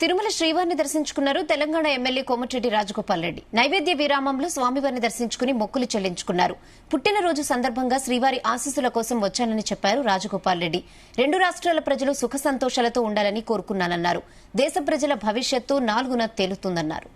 తిరుమల శ్రీవారిని దర్శించుకున్నారు తెలంగాణ ఎమ్మెల్యే కోమటిరెడ్డి రాజగోపాల్ రెడ్డి. నైవేద్య విరామంలో స్వామివారిని దర్శించుకుని మొక్కులు చెల్లించుకున్నారు. పుట్టినరోజు సందర్భంగా శ్రీవారి ఆశీస్సుల కోసం వచ్చానని చెప్పారు రాజగోపాల్ రెడ్డి. రెండు రాష్ట్రాల ప్రజలు సుఖ సంతోషాలతో ఉండాలని కోరుకున్నానన్నారు. దేశ ప్రజల భవిష్యత్తు 4న తేలుతుందన్నారు.